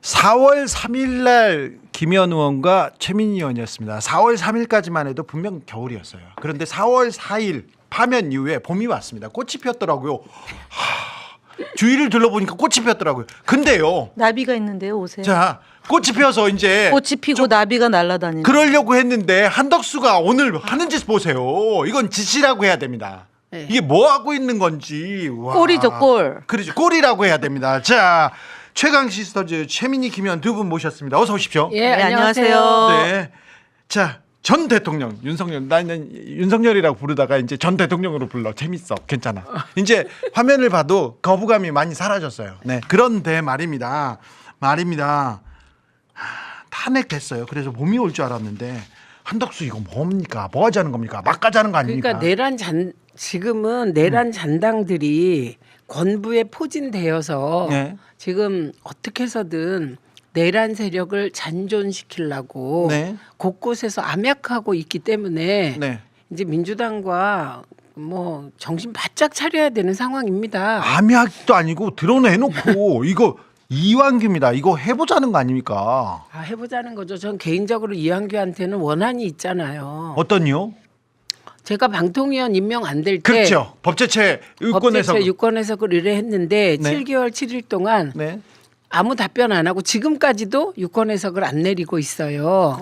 4월 3일 날 김현 의원과 최민희 의원이었습니다. 4월 3일까지만 해도 분명 겨울이었어요. 그런데 4월 4일 파면 이후에 봄이 왔습니다. 꽃이 피었더라고요. 주위를 둘러보니까 꽃이 피었더라고요. 근데요. 나비가 있는데요, 옷에. 자, 꽃이 피어서 이제 꽃이 피고 나비가 날아다니는. 그러려고 했는데 한덕수가 오늘 하는 짓 보세요. 이건 짓이라고 해야 됩니다. 네. 이게 뭐 하고 있는 건지. 와. 꼴이죠, 꼴. 그렇죠. 꼴이라고 해야 됩니다. 자, 최강 시스터즈 최민희 김현 두 분 모셨습니다. 어서 오십시오. 예, 안녕하세요. 네. 자, 전 대통령 윤석열, 나는 윤석열이라고 부르다가 이제 전 대통령으로 불러. 재밌어. 괜찮아. 이제 화면을 봐도 거부감이 많이 사라졌어요. 네. 그런데 말입니다. 탄핵됐어요. 그래서 봄이 올 줄 알았는데 한덕수 이거 뭡니까? 뭐 하자는 겁니까? 막 가자는 거 아닙니까? 그러니까 지금은 내란 잔당들이 권부에 포진되어서 네. 지금 어떻게 해서든 내란 세력을 잔존시키려고 네. 곳곳에서 암약하고 있기 때문에 네. 이제 민주당과 뭐 정신 바짝 차려야 되는 상황입니다. 암약도 아니고 드러내놓고 이거 이완규입니다. 이거 해보자는 거 아닙니까? 해보자는 거죠. 전 개인적으로 이한규한테는 원한이 있잖아요. 어떤요? 제가 방통위원 임명 안 될 때 그렇죠. 법제체 유권에서 법제처 유권해석을 의뢰했는데 네. 7개월 7일 동안 네. 아무 답변 안 하고 지금까지도 유권해석을 안 내리고 있어요.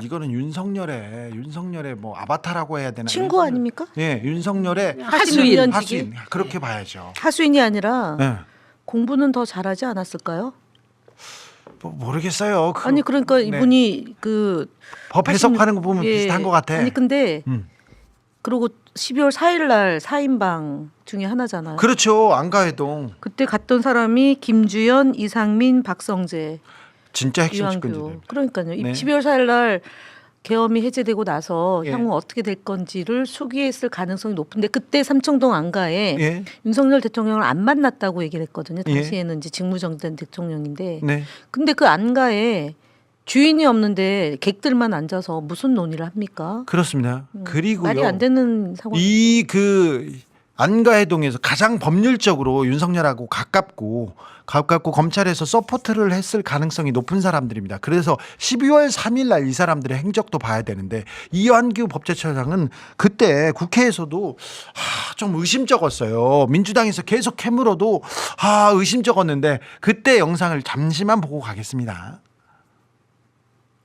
이거는 윤석열의 뭐 아바타라고 해야 되나? 친구 아닙니까? 예, 윤석열의 하수인. 하수인 그렇게 봐야죠. 하수인이 아니라 네. 공부는 더 잘하지 않았을까요? 뭐 모르겠어요. 아니 그러니까 네. 이분이 그 법 해석하는 거 보면 예. 비슷한 것 같아. 아니 근데 음. 그리고 12월 4일 날 4인방 중에 하나잖아요. 그렇죠. 안가해동 그때 갔던 사람이 김주연, 이상민, 박성재, 진짜 핵심 유한규. 측근들. 그러니까요. 이 네. 12월 4일 날 계엄이 해제되고 나서 예. 향후 어떻게 될 건지를 수기했을 가능성이 높은데 그때 삼청동 안가에 예. 윤석열 대통령을 안 만났다고 얘기를 했거든요. 예. 당시에는 이제 직무정지된 대통령인데. 네. 근데 그 안가에 주인이 없는데 객들만 앉아서 무슨 논의를 합니까? 그렇습니다. 그리고요. 말이 안 되는 상황. 이 그 안가해동에서 가장 법률적으로 윤석열하고 가깝고 검찰에서 서포트를 했을 가능성이 높은 사람들입니다. 그래서 12월 3일 날 이 사람들의 행적도 봐야 되는데 이완규 법제처장은 그때 국회에서도 좀 의심쩍었어요. 민주당에서 계속 캐물어도 의심쩍었는데 그때 영상을 잠시만 보고 가겠습니다.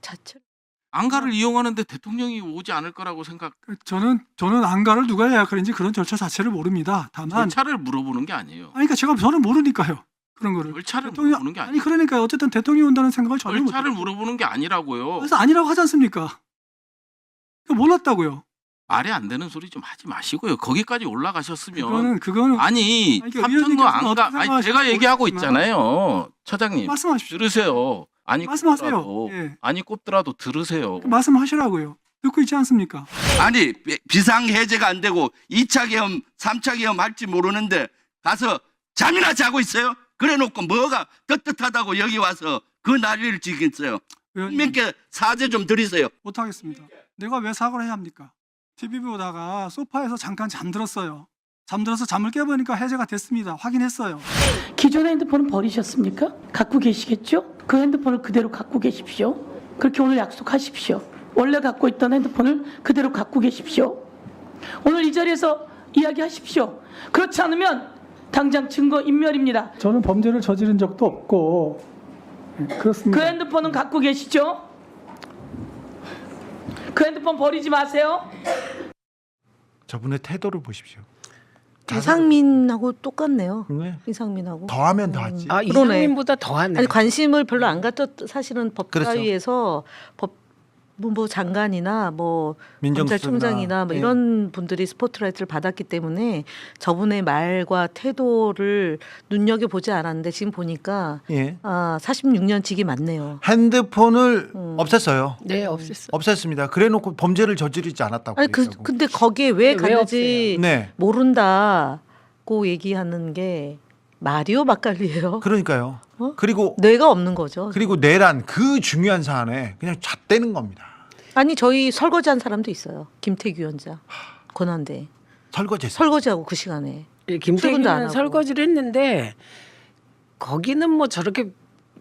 자체. 안가를 이용하는데 대통령이 오지 않을 거라고 생각. 저는 안가를 누가 예약하는지 그런 절차 자체를 모릅니다. 다만 절차를 물어보는 게 아니에요. 그러니까 저는 모르니까요. 그런 거를. 절차를 대통령- 물어보는 게 아니 아니에요. 그러니까 어쨌든 대통령이 온다는 생각을 전혀 못. 절차를 물어보는 게 아니라고요. 그래서 아니라고 하지 않습니까? 몰랐다고요. 말이 안 되는 소리 좀 하지 마시고요. 거기까지 올라가셨으면 그거는 아니 그러니까 삼천도 의원님께서는 안가. 어떻게 아니 생각하실지 제가 얘기하고 모르겠지만 있잖아요, 처장님. 말씀하십시오. 들으세요. 아니 말씀하세요. 꼽더라도 예. 아니 꼽더라도 들으세요. 말씀하시라고요. 듣고 있지 않습니까? 아니 비상 해제가 안 되고 2차 계엄, 3차 계엄 할지 모르는데 가서 잠이나 자고 있어요? 그래놓고 뭐가 떳떳하다고 여기 와서 그 난리를 지겠어요? 의원님, 국민께 사죄 좀 드리세요. 못하겠습니다. 내가 왜 사과를 해야 합니까? TV 보다가 소파에서 잠깐 잠들었어요. 잠들어서 잠을 깨보니까 해제가 됐습니다. 확인했어요. 기존의 핸드폰은 버리셨습니까? 갖고 계시겠죠? 그 핸드폰을 그대로 갖고 계십시오. 그렇게 오늘 약속하십시오. 원래 갖고 있던 핸드폰을 그대로 갖고 계십시오. 오늘 이 자리에서 이야기하십시오. 그렇지 않으면 당장 증거 인멸입니다. 저는 범죄를 저지른 적도 없고 그렇습니다. 그 핸드폰은 갖고 계시죠? 그 핸드폰 버리지 마세요. 저분의 태도를 보십시오. 이상민하고 똑같네요. 네. 이상민하고. 더하면 더하지. 아, 그러네. 이상민보다 더하네. 아니 관심을 별로 안 갖죠. 사실은 법사위에서 그렇죠. 법무부 장관이나 뭐 검찰총장이나 뭐 예. 이런 분들이 스포트라이트를 받았기 때문에 저분의 말과 태도를 눈여겨 보지 않았는데 지금 보니까 예. 46년 직이 맞네요. 핸드폰을 없앴어요. 네, 없앴어. 없앴습니다. 그래놓고 범죄를 저지르지 않았다고. 아니 얘기하고. 근데 거기에 왜 왜 갔는지 네. 모른다고 얘기하는 게 마리오 막갈리예요. 그러니까요. 어? 그리고 뇌가 없는 거죠. 내란 그 중요한 사안에 그냥 잣대는 겁니다. 아니 저희 설거지한 사람도 있어요. 김태규 위원장 권한대 설거지했어요. 설거지하고 그 시간에 출근도 안 김태균은 하고. 설거지를 했는데 거기는 뭐 저렇게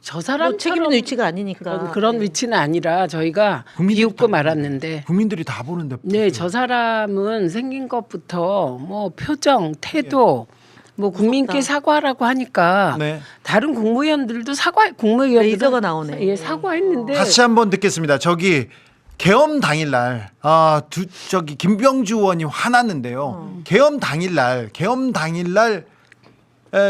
저 사람 책임 있는 위치가 아니니까. 그런 위치는 아니라 저희가 국민들이 비웃고 다 말았는데 국민들이 다 보는데. 네, 저 사람은 생긴 것부터 뭐 표정, 태도 뭐 국민께 사과하라고 하니까 네. 다른 국무위원들도 국무위원들은 레이저가 나오네. 예, 사과했는데 다시 한번 듣겠습니다. 저기 계엄 당일날 저기 김병주 의원이 화났는데요. 계엄 당일날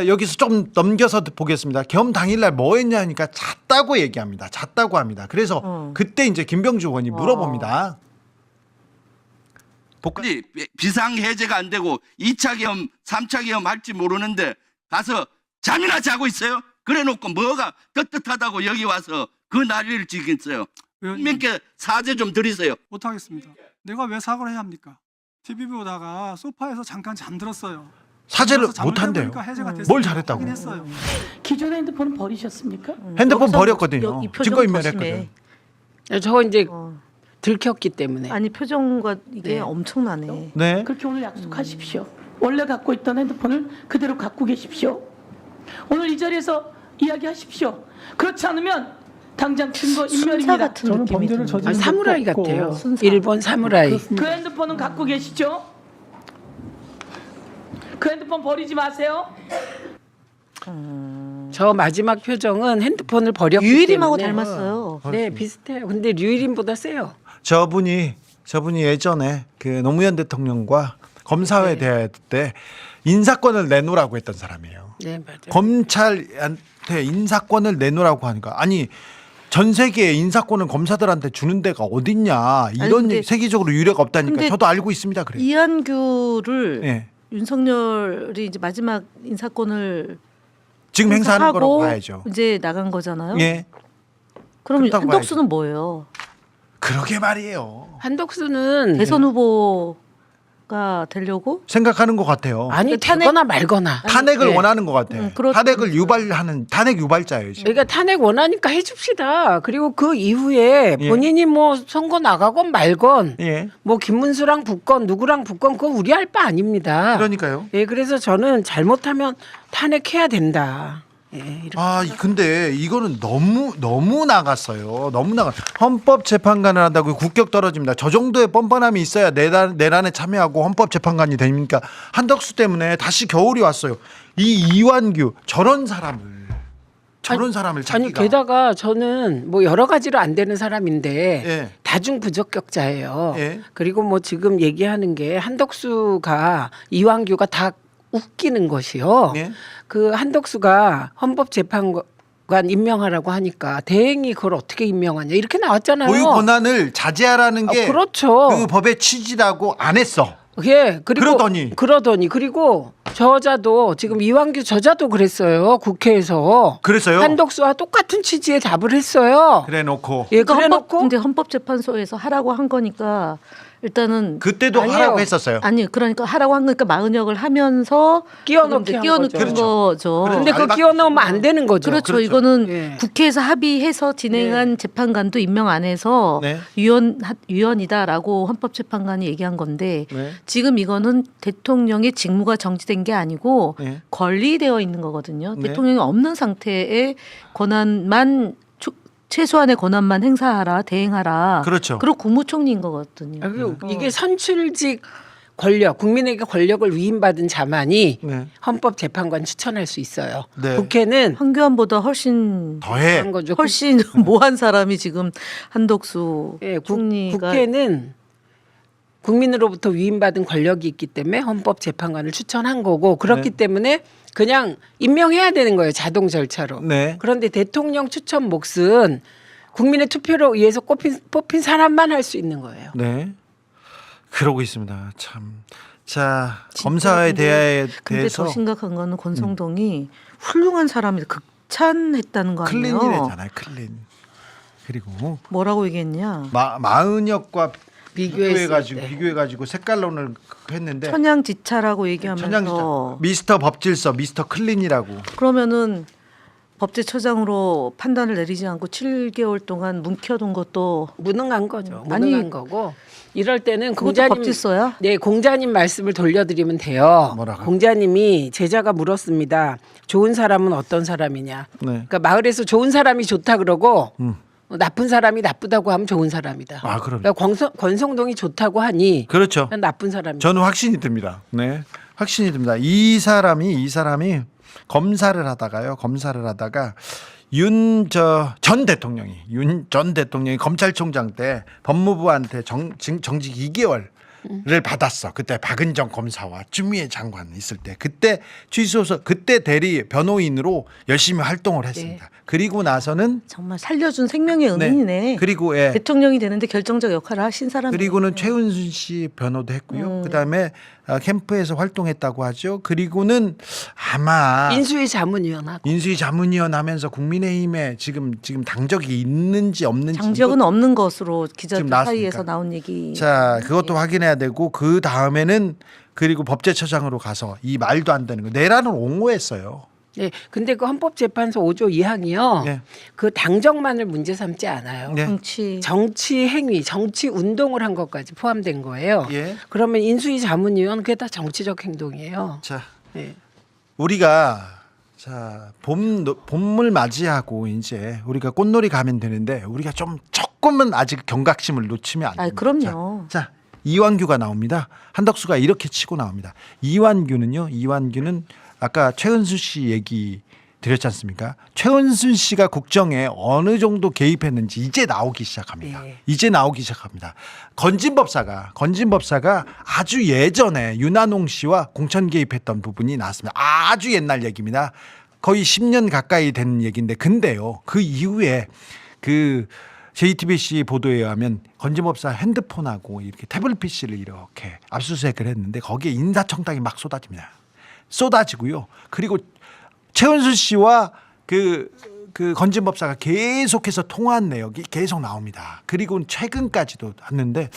여기서 좀 넘겨서 보겠습니다. 계엄 당일날 뭐 했냐 하니까 잤다고 얘기합니다. 잤다고 합니다. 그래서 그때 이제 김병주 의원이 물어봅니다. 아니, 비상 해제가 안 되고 2차 계엄, 3차 계엄 할지 모르는데 가서 잠이나 자고 있어요? 그래 놓고 뭐가 떳떳하다고 여기 와서 그 난리를 지겠어요? 의원님, 국민께 사죄 좀 드리세요. 못하겠습니다. 내가 왜 사과를 해야 합니까? TV 보다가 소파에서 잠깐 잠들었어요. 사죄를 잠들어서 잠을 못 한대요. 깨보니까 해제가 됐습니다. 뭘 잘했다고? 확인했어요. 기존의 핸드폰은 버리셨습니까? 핸드폰 여기서 버렸거든요. 이 표정 증거 더 인멸했거든. 심해. 저거 이제 어. 들켰기 때문에 아니 표정과 이게 네. 엄청나네. 네. 그렇게 오늘 약속하십시오. 원래 갖고 있던 핸드폰을 그대로 갖고 계십시오. 오늘 이 자리에서 이야기하십시오. 그렇지 않으면 당장 증거 순사 인멸입니다. 같은 느낌이 드는데. 사무라이 같아요. 순사. 일본 사무라이. 그 핸드폰은 갖고 계시죠? 그 핸드폰 버리지 마세요. 저 마지막 표정은 핸드폰을 버렸기 유일임하고 때문에 닮았어요. 네, 비슷해요. 근데 류일임보다 세요. 저분이 예전에 그 노무현 대통령과 검사회 대회 때 인사권을 내놓으라고 했던 사람이에요. 네, 맞아요. 검찰한테 인사권을 내놓으라고 하니까 아니 전 세계에 인사권을 검사들한테 주는 데가 어딨냐 이런 근데- 세계적으로 유례가 없다니까 근데 저도 알고 있습니다. 그래. 이한규를 예. 윤석열이 이제 마지막 인사권을 지금 행사하는 거라고 하고 봐야죠. 이제 나간 거잖아요. 예. 그럼 그렇다고 한덕수는 뭐예요? 그러게 말이에요. 한덕수는 대선 후보가 되려고? 생각하는 것 같아요. 아니 탄핵- 되거나 말거나. 탄핵을 네. 원하는 것 같아요. 탄핵을 유발하는 탄핵 유발자예요. 지금. 그러니까 탄핵 원하니까 해줍시다. 그리고 그 이후에 예. 본인이 뭐 선거 나가건 말건 예. 뭐 김문수랑 붙건 누구랑 붙건 그건 우리 할 바 아닙니다. 그러니까요. 예, 그래서 저는 잘못하면 탄핵해야 된다. 예, 이렇게. 근데 이거는 너무 나갔어요. 너무 나가. 헌법재판관을 한다고 국격 떨어집니다. 저 정도의 뻔뻔함이 있어야 내란에 참여하고 헌법재판관이 됩니까? 한덕수 때문에 다시 겨울이 왔어요. 이 이완규 저런 사람을 아니 찾기가 게다가 저는 뭐 여러 가지로 안 되는 사람인데 예. 다중 부적격자예요. 예. 그리고 뭐 지금 얘기하는 게 한덕수가 이완규가 다 웃기는 것이요. 예. 그 한덕수가 헌법재판관 임명하라고 하니까 대행이 그걸 어떻게 임명하냐 이렇게 나왔잖아요. 고유 권한을 자제하라는 게 그렇죠. 그 법의 취지라고 안 했어. 예, 그리고 그러더니. 그리고 저자도 지금 이완규 저자도 그랬어요. 국회에서 그랬어요. 한덕수와 똑같은 취지의 답을 했어요. 그래 놓고 예, 그러니까 그래놓고 근데 헌법재판소에서 하라고 한 거니까 일단은 그때도 아니에요. 하라고 했었어요. 아니 그러니까 하라고 한 거니까 마은혁을 하면서 끼워넣기 한 끼워넣는 거죠. 그렇죠. 거죠. 근데 그거 알바- 끼워 넣으면 안 되는 거죠. 그렇죠. 그렇죠. 이거는 예. 국회에서 합의해서 진행한 재판관도 임명 안 해서 네. 위헌이다라고 헌법재판관이 얘기한 건데 네. 지금 이거는 대통령의 직무가 정지된 게 아니고 네. 권리되어 있는 거거든요. 네. 대통령이 없는 상태의 권한만 최소한의 권한만 행사하라, 대행하라. 그렇죠. 그리고 국무총리인 거거든요. 그리고 이게 선출직 권력, 국민에게 권력을 위임받은 자만이 네. 헌법재판관 추천할 수 있어요. 네. 국회는 황교안보다 훨씬 더해. 한 거죠. 훨씬 모한 사람이 지금 한덕수 예, 총리가 국회는 국민으로부터 위임받은 권력이 있기 때문에 헌법재판관을 추천한 거고 그렇기 네. 때문에 그냥 임명해야 되는 거예요. 자동 절차로. 네. 그런데 대통령 추천 몫은 국민의 투표로 의해서 뽑힌 사람만 할 수 있는 거예요. 네. 그러고 있습니다. 참. 자, 진짜 검사에 근데 대해서 더 심각한 거는 권성동이 훌륭한 사람이 극찬했다는 거 아니에요? 클린이랬잖아요. 클린. 그리고 뭐라고 얘기했냐? 마은혁과 비교했을 때. 비교해가지고 색깔론을 했는데 천양지차라고 얘기하면서 천양지차 미스터 법질서 미스터 클린이라고 그러면은 법제처장으로 판단을 내리지 않고 7개월 동안 묵혀둔 것도 무능한 거죠. 아니, 무능한 거고. 이럴 때는 그것도 공자님 법질서야? 네, 공자님 말씀을 돌려드리면 돼요. 뭐라고요? 공자님이 제자가 물었습니다. 좋은 사람은 어떤 사람이냐. 네. 그러니까 마을에서 좋은 사람이 좋다 그러고 나쁜 사람이 나쁘다고 하면 좋은 사람이다. 아, 그럼. 그러니까 권성동이 좋다고 하니 그렇죠. 나쁜 사람이다. 저는 확신이 듭니다. 네, 확신이 듭니다. 이 사람이 검사를 하다가 윤 전 대통령이 검찰총장 때 법무부한테 정직 2개월을 받았어. 그때 박은정 검사와 추미애 장관 있을 때 그때 취소서 그때 대리 변호인으로 열심히 활동을 했습니다. 그리고 나서는 정말 살려준 생명의 은인이네. 그리고 대통령이 되는데 결정적 역할을 하신 사람이에요. 그리고는 최은순 씨 변호도 했고요. 그다음에 캠프에서 활동했다고 하죠. 그리고는 아마 인수위 자문위원하고 인수위 자문위원 하면서 국민의힘에 지금 당적이 있는지 없는지 장적은 없는 것으로 기자들 지금 나왔으니까. 사이에서 나온 얘기. 자, 그것도 확인해야 되고 그 다음에는 그리고 법제처장으로 가서 이 말도 안 되는 거 내란을 옹호했어요. 네, 근데 그 헌법재판소 5조 2항이요. 네. 그 당정만을 문제 삼지 않아요. 네. 정치 행위, 정치 운동을 한 것까지 포함된 거예요. 예. 그러면 인수위 자문위원 그게 다 정치적 행동이에요. 자, 네. 우리가 봄을 맞이하고 이제 우리가 꽃놀이 가면 되는데 우리가 조금은 아직 경각심을 놓치면 안 됩니다. 그럼요. 자, 이완규가 나옵니다. 한덕수가 이렇게 치고 나옵니다. 이완규는 아까 최은순 씨 얘기 드렸지 않습니까? 최은순 씨가 국정에 어느 정도 개입했는지 이제 나오기 시작합니다. 네. 이제 나오기 시작합니다. 건진법사가 아주 예전에 윤한홍 씨와 공천 개입했던 부분이 나왔습니다. 아주 옛날 얘기입니다. 거의 10년 가까이 된 얘기인데 근데요. 그 이후에 그 JTBC 보도에 의하면 건진법사 핸드폰하고 이렇게 태블릿 PC를 이렇게 압수수색을 했는데 거기에 인사청탁이 막 쏟아지고요. 그리고 최은순 씨와 그 건진법사가 계속해서 통화한 내역이 계속 나옵니다. 그리고 최근까지도 왔는데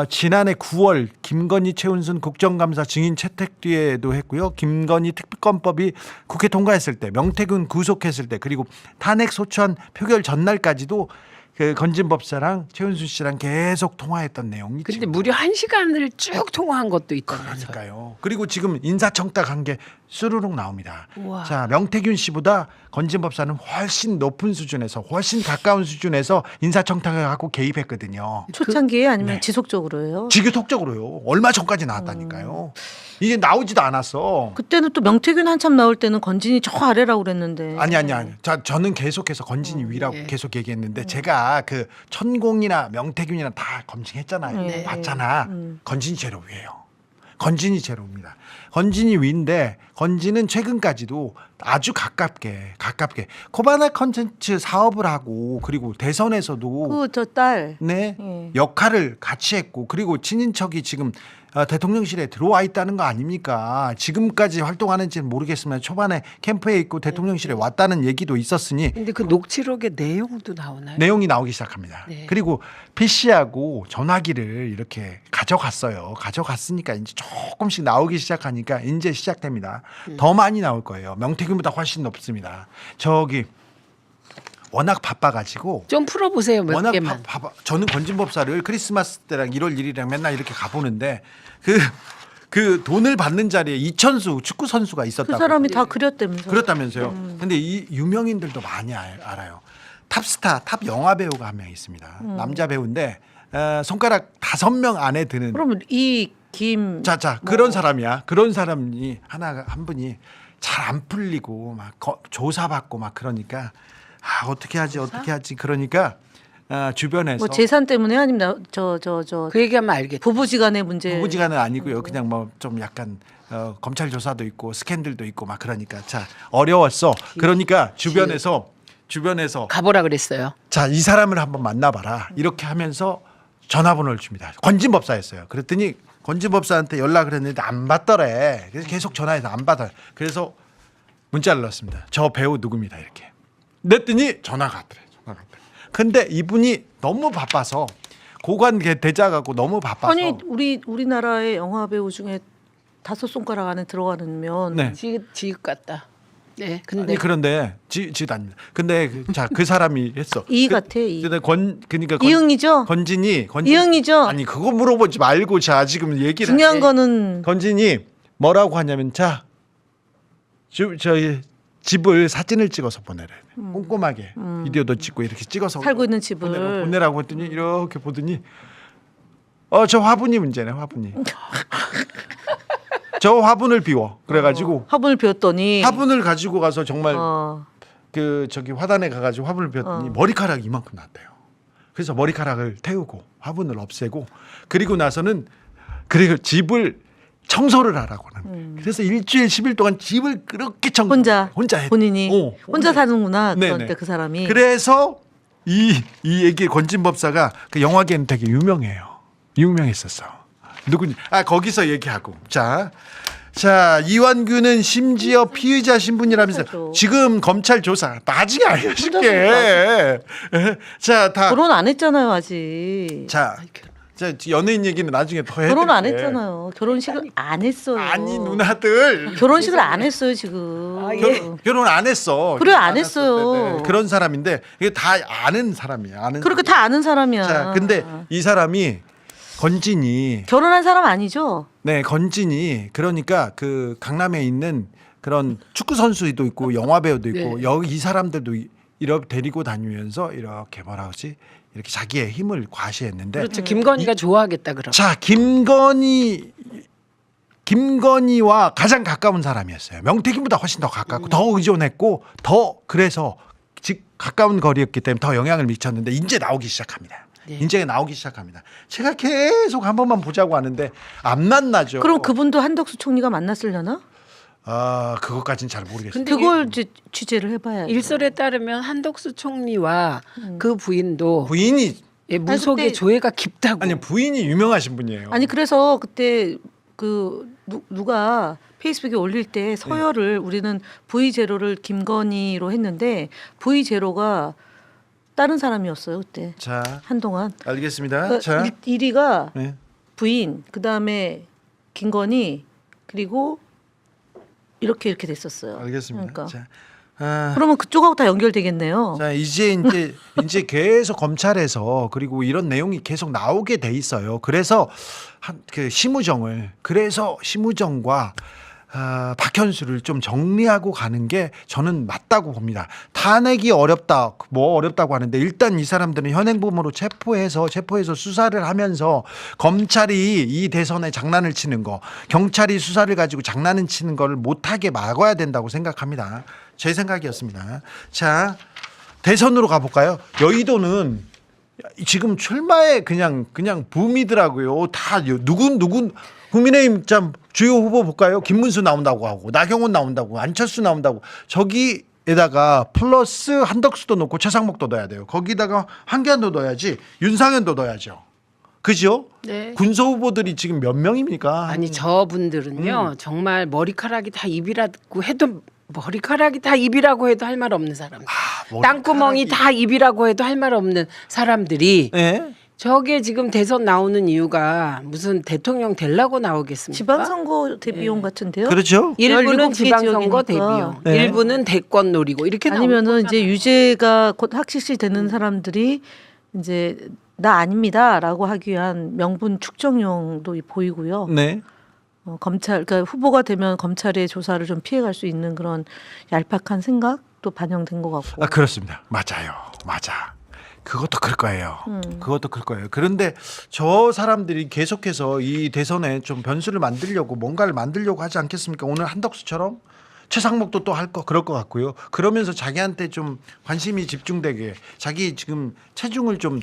지난해 9월 김건희 최은순 국정감사 증인 채택 뒤에도 했고요. 김건희 특검법이 국회 통과했을 때 명태균 구속했을 때 그리고 탄핵 소추안 표결 전날까지도 그 건진법사랑 최은순 씨랑 계속 통화했던 내용이 근데 지금 무려 1시간을 쭉 통화한 것도 있다면서요. 그러니까요. 그리고 지금 인사청탁한 게 수르륵 나옵니다. 우와. 자, 명태균 씨보다 건진법사는 훨씬 높은 수준에서 훨씬 가까운 수준에서 인사청탁을 하고 개입했거든요. 초창기에 아니면 네. 지속적으로요? 지속적으로요. 얼마 전까지 나왔다니까요. 이제 나오지도 않았어. 그때는 또 명태균 한참 나올 때는 건진이 저 아래라고 그랬는데. 아니. 자, 저는 계속해서 건진이 위라고 예. 계속 얘기했는데 제가 그 천공이나 명태균이나 다 검증했잖아요. 네. 봤잖아. 건진이 제로 위예요. 건진이 제로입니다. 건진이 위인데 건진은 최근까지도 아주 가깝게 코바나 컨텐츠 사업을 하고 그리고 대선에서도 그 저 딸. 네 예. 역할을 같이 했고 그리고 친인척이 지금 대통령실에 들어와 있다는 거 아닙니까? 지금까지 활동하는지는 모르겠지만 초반에 캠프에 있고 대통령실에 왔다는 얘기도 있었으니 근데 그 녹취록의 내용도 나오나요? 내용이 나오기 시작합니다. 네. 그리고 PC하고 전화기를 이렇게 가져갔어요. 가져갔으니까 이제 조금씩 나오기 시작하니까 이제 시작됩니다. 더 많이 나올 거예요. 명태균보다 훨씬 높습니다. 저기 워낙 바빠가지고 좀 풀어보세요. 몇 워낙 개만. 바빠. 저는 건진법사를 크리스마스 때랑 1월 1일이랑 맨날 이렇게 가보는데 그 돈을 받는 자리에 이천수 축구 선수가 그 있었다고. 사람이 다 그렸다면서. 그렇다면서요. 근데 이 유명인들도 많이 알아요. 탑스타, 탑 영화 배우가 한 명 있습니다. 남자 배우인데 손가락 5명 안에 드는. 그럼 이김 자 그런 사람이야. 그런 사람이 한 분이 잘 안 풀리고 막 조사받고 막 그러니까 어떻게 하지 그러니까 주변에서 뭐 재산 때문에 아니면 저 그 얘기하면 알겠다. 부부지간의 문제. 부부지간은 아니고요. 그냥 뭐 좀 약간 검찰 조사도 있고 스캔들도 있고 막 그러니까 자 어려웠어. 그러니까 주변에서 가보라 그랬어요. 자 이 사람을 한번 만나봐라 이렇게 하면서 전화번호를 줍니다. 건진법사였어요. 그랬더니 건진법사한테 연락을 했는데 안 받더래. 그래서 계속 전화해서 안 받아요. 그래서 문자를 넣었습니다. 저 배우 누굽니다 이렇게. 냈더니 전화가 왔더래. 근데 이분이 너무 바빠서 고관 대작하고 너무 바빠서 아니 우리나라의 영화 배우 중에 5 손가락 안에 들어가면 네. 지읒 같다. 네. 근데 아니 그런데 지도 아닙니다. 근데 그 사람이 했어. 이 같아, 이. 근데 그러니까 이응이죠? 건진이 이응이죠? 아니 그거 물어보지 말고 자 지금 얘기를 중요한 해. 거는 건진이 뭐라고 하냐면 저희 집을 사진을 찍어서 보내래. 꼼꼼하게 비디오도 찍고 이렇게 찍어서 살고 있는 집을 보내라고 했더니 이렇게 보더니 저 화분이 문제네 화분이. 저 화분을 비워. 그래가지고 화분을 비웠더니 화분을 가지고 가서 정말 어, 그 저기 화단에 가가지고 화분을 비웠더니 머리카락이 이만큼 났대요. 그래서 머리카락을 태우고 화분을 없애고 그리고 나서는 그리고 집을 청소를 하라고는. 그래서 일주일 10일 동안 집을 그렇게 혼자 했. 본인이 혼자 사는구나. 네네. 그런데 그 사람이 그래서 이 얘기 건진법사가 그 영화계는 되게 유명해요. 유명했었어. 누군지 거기서 얘기하고 자 이완규는 심지어 피의자 신분이라면서 그렇죠. 지금 검찰 조사 나중에 알려줄게. 자다 결혼 안 했잖아요 아직. 자 연예인 얘기는 나중에 더 해. 결혼 안 했잖아요. 결혼식을 안 했어요. 아니 누나들 결혼식을 안 했어요 지금. 결혼 안 했어. 그래, 결혼 안 했어요. 했을 때. 그런 사람인데 이게 다 아는 사람이야. 그렇게 다 아는 사람이야. 자 근데 이 사람이 건진이 결혼한 사람 아니죠? 네, 건진이 그러니까 그 강남에 있는 그런 축구 선수도 있고 영화 배우도 있고 네. 여기 이 사람들도 이렇게 데리고 다니면서 이렇게 뭐라 그러지? 이렇게 자기의 힘을 과시했는데 그렇죠. 김건희가 좋아하겠다 그럼. 자, 김건희와 가장 가까운 사람이었어요. 명태균보다 훨씬 더 가깝고 더 의존했고 더 그래서 즉 가까운 거리였기 때문에 더 영향을 미쳤는데 이제 나오기 시작합니다. 네. 이제 나오기 시작합니다. 제가 계속 한 번만 보자고 하는데 안 만나죠. 그럼 그분도 한덕수 총리가 만났으려나? 그것까지는 잘 모르겠어요. 근데 그걸 이제 취재를 해봐야. 일설에 따르면 한덕수 총리와 그 부인도 부인이 무속의 그때- 조예가 깊다고. 아니 부인이 유명하신 분이에요. 아니 그래서 그때 그 누가 페이스북에 올릴 때 서열을 우리는 V 제로를 김건희로 했는데 V 제로가 다른 사람이었어요 그때 자, 한동안. 알겠습니다. 자, 1위가 네. 부인, 그 다음에 김건희, 그리고 이렇게 됐었어요. 알겠습니다. 그러니까. 자, 그러면 그쪽하고 다 연결되겠네요. 자 이제 계속 검찰에서 그리고 이런 내용이 계속 나오게 돼 있어요. 그래서 그 심우정과 박현수를 좀 정리하고 가는 게 저는 맞다고 봅니다. 탄핵이 어렵다고 하는데 일단 이 사람들은 현행범으로 체포해서 수사를 하면서 검찰이 이 대선에 장난을 치는 거, 경찰이 수사를 가지고 장난을 치는 거를 못하게 막아야 된다고 생각합니다. 제 생각이었습니다. 자, 대선으로 가볼까요? 여의도는 지금 출마에 그냥 붐이더라고요. 다 누군 국민의힘 참 주요 후보 볼까요? 김문수 나온다고 하고 나경원 나온다고 안철수 나온다고 저기에다가 플러스 한덕수도 넣고 최상목도 넣어야 돼요. 거기다가 한기안도 넣어야지 윤상현도 넣어야죠. 그죠? 네. 군소 후보들이 지금 몇 명입니까? 아니 저분들은요 정말 머리카락이 다 입이라고 해도 머리카락이 다 입이라고 해도 할 말 없는 사람들. 땅구멍이 다 입이라고 해도 할 말 없는 사람들이 네? 저게 지금 대선 나오는 이유가 무슨 대통령 되려고 나오겠습니까? 지방선거 대비용 같은데요. 그렇죠? 일부는 17개 지방선거 지역이니까. 대비용, 네. 일부는 대권 노리고 이렇게 아니면은 나오는 이제 유죄가 곧 확실시 되는 사람들이 이제 나 아닙니다라고 하기 위한 명분 축적용도 보이고요. 네. 검찰, 그러니까 후보가 되면 검찰의 조사를 좀 피해갈 수 있는 그런 얄팍한 생각도 반영된 것 같고. 그렇습니다. 맞아요. 맞아. 그것도 클 거예요. 그것도 클 거예요. 그런데 저 사람들이 계속해서 이 대선에 좀 변수를 만들려고 뭔가를 만들려고 하지 않겠습니까? 오늘 한덕수처럼 최상목도 또 할 거 그럴 것 같고요. 그러면서 자기한테 좀 관심이 집중되게 자기 지금 체중을 좀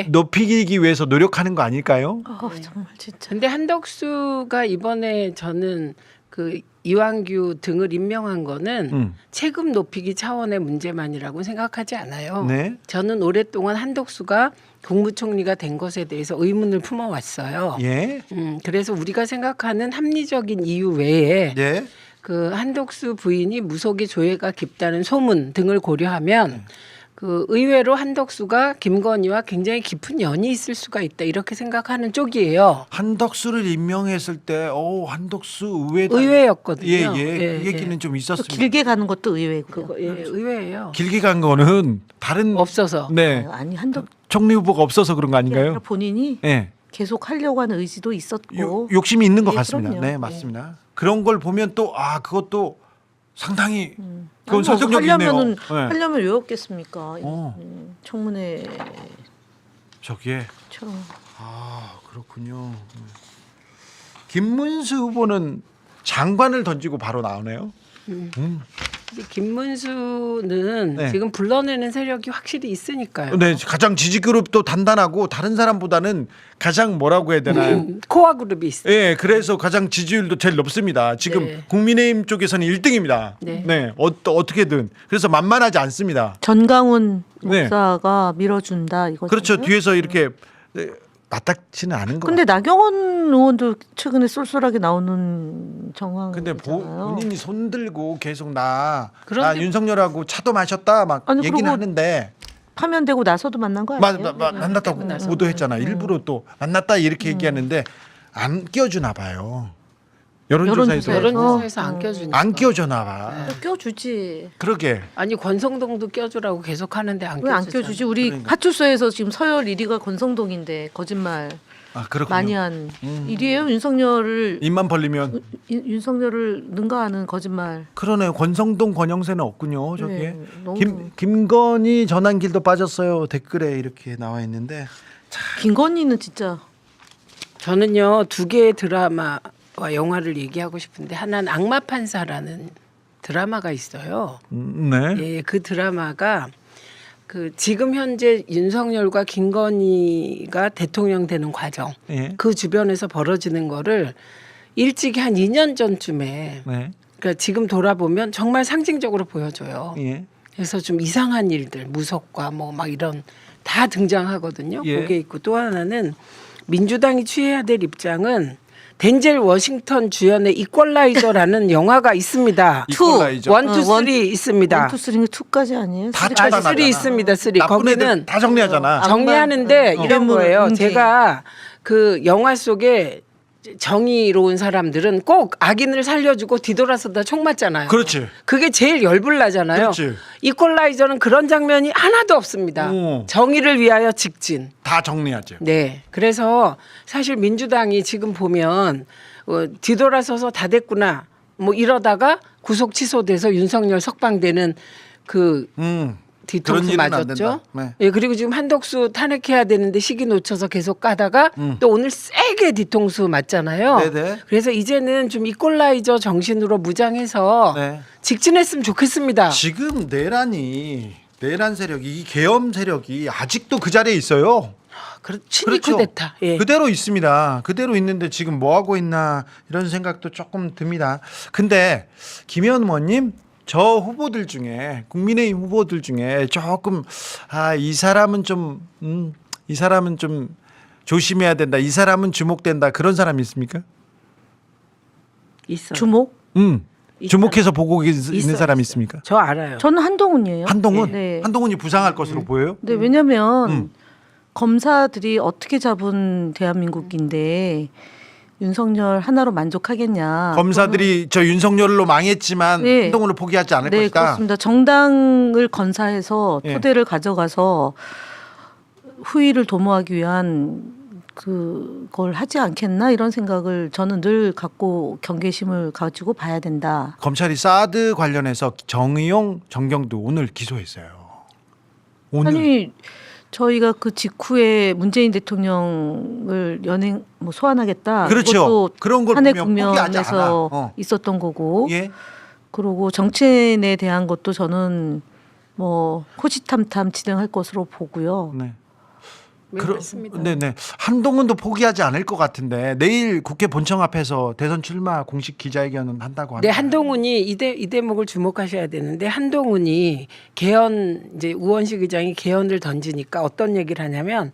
높이기 위해서 노력하는 거 아닐까요? 정말 진짜. 근데 한덕수가 이번에 저는 그 이완규 등을 임명한 거는 체급 높이기 차원의 문제만이라고 생각하지 않아요. 네. 저는 오랫동안 한덕수가 국무총리가 된 것에 대해서 의문을 품어왔어요. 예. 그래서 우리가 생각하는 합리적인 이유 외에 예. 그 한덕수 부인이 무속의 조예가 깊다는 소문 등을 고려하면 그 의외로 한덕수가 김건희와 굉장히 깊은 연이 있을 수가 있다 이렇게 생각하는 쪽이에요. 한덕수를 임명했을 때, 한덕수 의외다. 의외였거든요. 예. 그 얘기는 좀 또 있었습니다. 길게 가는 것도 의외고요. 그거 의외예요. 길게 간 거는 다른 없어서. 네 아니 한덕 총리 후보가 없어서 그런 거 아닌가요? 본인이 예. 계속 하려고 하는 의지도 있었고 욕심이 있는 것 예, 같습니다. 그럼요. 네, 맞습니다. 그런 걸 보면 또 그것도 상당히 그건 아니, 뭐 설득력이 하려면은 있네요. 네. 하려면 왜 없겠습니까? 청문회처럼 저기에 그렇군요. 김문수 후보는 장관을 던지고 바로 나오네요. 근데 김문수는 네. 지금 불러내는 세력이 확실히 있으니까요. 네, 가장 지지 그룹도 단단하고 다른 사람보다는 가장 뭐라고 해야 되나요? 코어 그룹이 있어요. 예, 그래서 가장 지지율도 제일 높습니다. 지금 네. 국민의힘 쪽에서는 1등입니다. 네. 어떻게든 그래서 만만하지 않습니다. 전강훈 네. 목사가 밀어준다 이거죠. 그렇죠. 뒤에서 이렇게 맞닥지는 않은 거. 근데 나경원 의원도 최근에 쏠쏠하게 나오는 근데 정황이잖아요. 본인이 손 들고 계속 나 그런데- 윤석열하고 차도 마셨다 막 아니, 얘기는 그리고 하는데 파면되고 나서도 만난 거 아니에요? 만났다고 보도했잖아. 일부러 또 만났다 이렇게 얘기하는데 안 끼워주나 봐요. 여론조사에서 여론조사에서 안 껴주니까. 안 끼워주나 봐. 또 껴주지. 그러게. 아니 권성동도 껴주라고 계속 하는데 안 왜 안 껴주잖아. 껴주지? 우리 그러니까. 파출소에서 지금 서열 1위가 권성동인데 거짓말 그렇군요. 많이 한 일이에요. 윤석열을 입만 벌리면 윤석열을 능가하는 거짓말. 그러네요. 권성동 권영세는 없군요. 저기에 네, 너무 김건희 전환길도 빠졌어요. 댓글에 이렇게 나와 있는데 김건희는 진짜 저는요 2개의 드라마와 영화를 얘기하고 싶은데 하나는 악마 판사라는 드라마가 있어요. 네. 예, 그 드라마가 그 지금 현재 윤석열과 김건희가 대통령 되는 과정, 예. 그 주변에서 벌어지는 거를 일찍이 한 2년 전쯤에 네. 그러니까 지금 돌아보면 정말 상징적으로 보여줘요. 예. 그래서 좀 이상한 일들, 무속과 뭐 막 이런 다 등장하거든요. 예. 그게 있고 또 하나는 민주당이 취해야 될 입장은 덴젤 워싱턴 주연의 이퀄라이저라는 영화가 있습니다. 이퀄라이저. 원, 투, 원- 쓰리 있습니다. 원투 쓰리는 투까지 아니에요? 다 쓰리- 쳐다 쓰리 나잖아. 있습니다. 쓰리. 나쁜 애들 거기는 다 정리하잖아. 정리하는데 악마, 이런 인물, 거예요. 문제. 제가 그 영화 속에 정의로운 사람들은 꼭 악인을 살려주고 뒤돌아서다 총 맞잖아요. 그렇지. 그게 제일 열불나잖아요. 그렇지. 이퀄라이저는 그런 장면이 하나도 없습니다. 오. 정의를 위하여 직진. 다 정리하죠. 네. 그래서 사실 민주당이 지금 보면 뒤돌아서서 다 됐구나. 뭐 이러다가 구속 취소돼서 윤석열 석방되는 그 그런 뒤통수 일은 안 맞았죠. 된다. 네. 예, 그리고 지금 한덕수 탄핵해야 되는데 시기 놓쳐서 계속 까다가 또 오늘 세게 뒤통수 맞잖아요. 네네. 그래서 이제는 좀 이퀄라이저 정신으로 무장해서 네. 직진했으면 좋겠습니다. 지금 내란 세력이 이 계엄 세력이 아직도 그 자리에 있어요. 친이 쿠데타. 예. 그대로 있습니다. 그대로 있는데 지금 뭐 하고 있나 이런 생각도 조금 듭니다. 근데 김현모님 저 후보들 중에 국민의힘 후보들 중에 조금 이 사람은 좀 조심해야 된다. 이 사람은 주목된다. 그런 사람이 있습니까? 있어요. 주목? 주목해서 보고 있는 있어요, 사람이 있어요. 있습니까? 저 알아요. 저는 한동훈이에요. 한동훈? 네. 한동훈이 부상할 것으로 보여요? 네, 왜냐면 음. 검사들이 어떻게 잡은 대한민국인데 윤석열 하나로 만족하겠냐. 검사들이 저 윤석열로 망했지만 네. 한동훈을 포기하지 않을 네, 것이다. 그렇습니다. 정당을 건사해서 예. 토대를 가져가서 후위를 도모하기 위한 그걸 하지 않겠나 이런 생각을 저는 늘 갖고 경계심을 가지고 봐야 된다. 검찰이 사드 관련해서 정의용, 정경두 오늘 기소했어요. 오늘 아니 저희가 그 직후에 문재인 대통령을 연행 소환하겠다. 그렇죠. 이것도 그런 걸 탄핵 보면 포기하지 않아. 국면에서 있었던 거고. 예. 그리고 정치인에 대한 것도 저는 뭐 호시탐탐 진행할 것으로 보고요. 네. 네, 맞습니다. 네네. 한동훈도 포기하지 않을 것 같은데 내일 국회 본청 앞에서 대선 출마 공식 기자회견은 한다고 합니다. 네, 한동훈이 이 대목을 주목하셔야 되는데 한동훈이 개헌 이제 우원식 의장이 개헌을 던지니까 어떤 얘기를 하냐면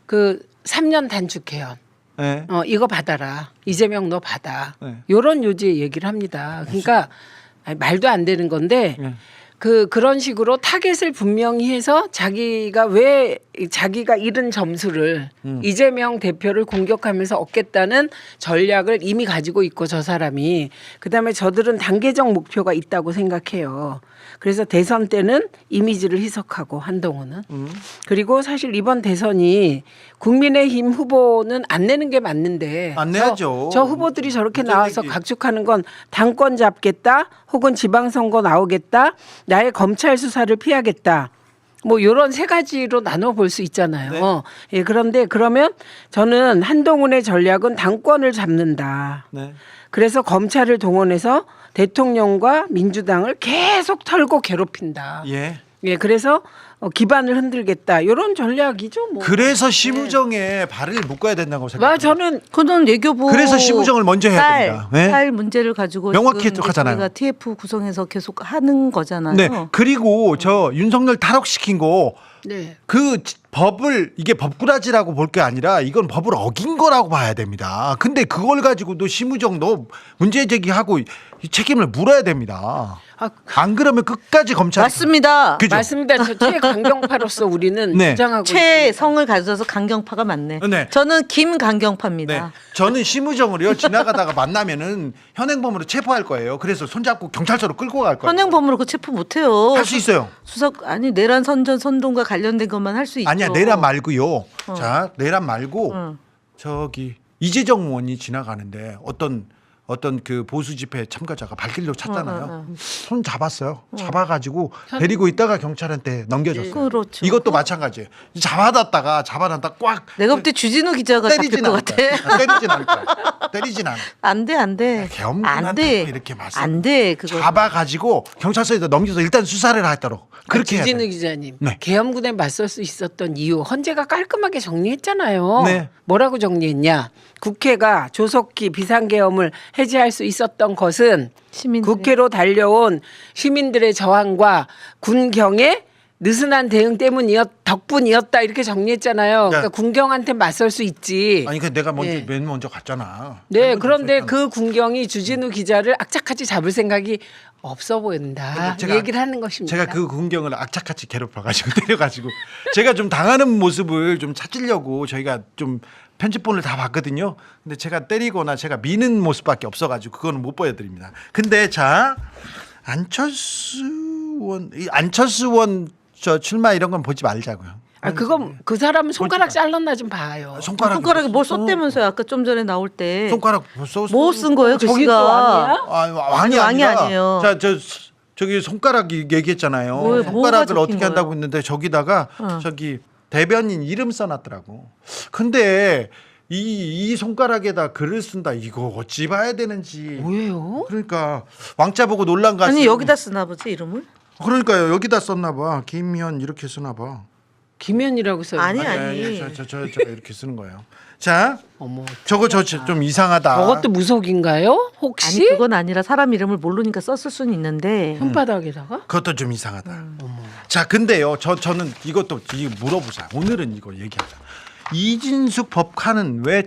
그 3년 단축 개헌. 네. 이거 받아라. 이재명 너 받아. 네. 요런 요지의 얘기를 합니다. 그러니까 아니, 말도 안 되는 건데 네. 그런 식으로 타겟을 분명히 해서 자기가 잃은 점수를 이재명 대표를 공격하면서 얻겠다는 전략을 이미 가지고 있고 저 사람이 그다음에 저들은 단계적 목표가 있다고 생각해요. 그래서 대선 때는 이미지를 희석하고 한동훈은 그리고 사실 이번 대선이 국민의힘 후보는 안 내는 게 맞는데 안 내야죠. 저 후보들이 저렇게 나와서 문제제기. 각축하는 건 당권 잡겠다 혹은 지방선거 나오겠다 나의 검찰 수사를 피하겠다 뭐 이런 세 가지로 나눠 볼 수 있잖아요. 네. 예, 그런데 그러면 저는 한동훈의 전략은 당권을 잡는다. 네. 그래서 검찰을 동원해서 대통령과 민주당을 계속 털고 괴롭힌다. 예. 예, 그래서 기반을 흔들겠다. 이런 전략이죠. 뭐. 그래서 심우정에 발을 묶어야 된다고 생각합니다. 저는 그건 외교부 그래서 심우정을 먼저 해야 됩니다. 네. 쌀 문제를 가지고 명확히 지금 하잖아요. 저희가 TF 구성해서 계속 하는 거잖아요. 네. 그리고 저 윤석열 탈옥시킨 거 네. 그 법을 이게 법꾸라지라고 볼 게 아니라 이건 법을 어긴 거라고 봐야 됩니다. 근데 그걸 가지고도 심우정 너 문제 제기하고 이 책임을 물어야 됩니다. 안 그러면 끝까지 검찰 맞습니다. 그죠? 맞습니다. 저 최강경파로서 우리는 네. 주장하고 최성을 가져서 강경파가 맞네. 네. 저는 김강경파입니다. 네. 저는 심우정을요 지나가다가 만나면은 현행범으로 체포할 거예요. 그래서 손잡고 경찰서로 끌고 갈 거예요. 현행범으로 그 체포 못해요. 할 수 있어요. 수석 아니 내란 선전 선동과 관련된 것만 할 수 있죠. 아니야 내란 말고요. 자 내란 말고 저기 이재정 의원이 지나가는데 어떤 그 보수 집회 참가자가 발길로 찼잖아요. 손 잡았어요. 잡아가지고 데리고 있다가 경찰한테 넘겨줬어요. 그렇죠. 이것도 마찬가지예요. 잡아놨다 꽉 내가 볼 때 주진우 기자가 잡힐 때리진 것 않을 같아. 거야. 때리진 않을 거야. 때리진 않아. 안 돼, 안 돼. 계엄군한테 안 돼. 이렇게 말씀. 안 돼, 그거. 잡아가지고 경찰서에다 넘겨서 일단 수사를 하도록 그렇게 해야 주진우 돼요. 기자님, 네. 계엄군에 맞설 수 있었던 이유 헌재가 깔끔하게 정리했잖아요. 네. 뭐라고 정리했냐? 국회가 조속히 비상계엄을 해제할 수 있었던 것은 시민들의. 국회로 달려온 시민들의 저항과 군경의 느슨한 대응 덕분이었다 이렇게 정리했잖아요. 그러니까 군경한테 맞설 수 있지. 아니 그 내가 네. 맨 먼저 갔잖아. 네, 그런데 그 군경이 주진우 기자를 악착같이 잡을 생각이 없어 보인다. 제가- 이 얘기를 하는 것입니다. 제가 그 군경을 악착같이 괴롭혀가지고 때려가지고 제가 좀 당하는 모습을 좀 찾으려고 저희가 좀 편집본을 다 봤거든요. 근데 제가 때리거나 제가 미는 모습밖에 없어가지고 그거는 못 보여드립니다. 근데 자 안철수 의원 저 출마 이런 건 보지 말자고요. 그건 그 사람은 손가락 잘랐나 좀 봐요. 손가락에 뭘 썼다면서요? 아까 좀 전에 나올 때. 손가락 써. 뭐 쓴 거예요, 그 저기 또 시가? 왕이야? 왕이 왕이 아니라 아니에요. 저기 손가락 얘기했잖아요. 뭐가 손가락을 적힌 어떻게 한다고 거예요? 했는데 저기다가 저기 대변인 이름 써놨더라고. 근데 이 손가락에다 글을 쓴다. 이거 어찌 봐야 되는지. 뭐예요? 그러니까 왕자 보고 놀란 가수. 아니 여기다 쓰나 보지 이름을? 그러니까요. 여기다 썼나 봐. 김현 이렇게 쓰나 봐. 김현이라고 써요. 아니. 저 이렇게 쓰는 거예요. 자, 어머. 저거 좀 이상하다. 저것도 무속인가요? 아니 혹시 그건 아니라 사람 이름을 모르니까 썼을 수는 있는데 손바닥에다가? 그것도 좀 이상하다. 자, 근데요, 저는 이것도 물어보자. 오늘은 이거 얘기하자. 이진숙 법관은 왜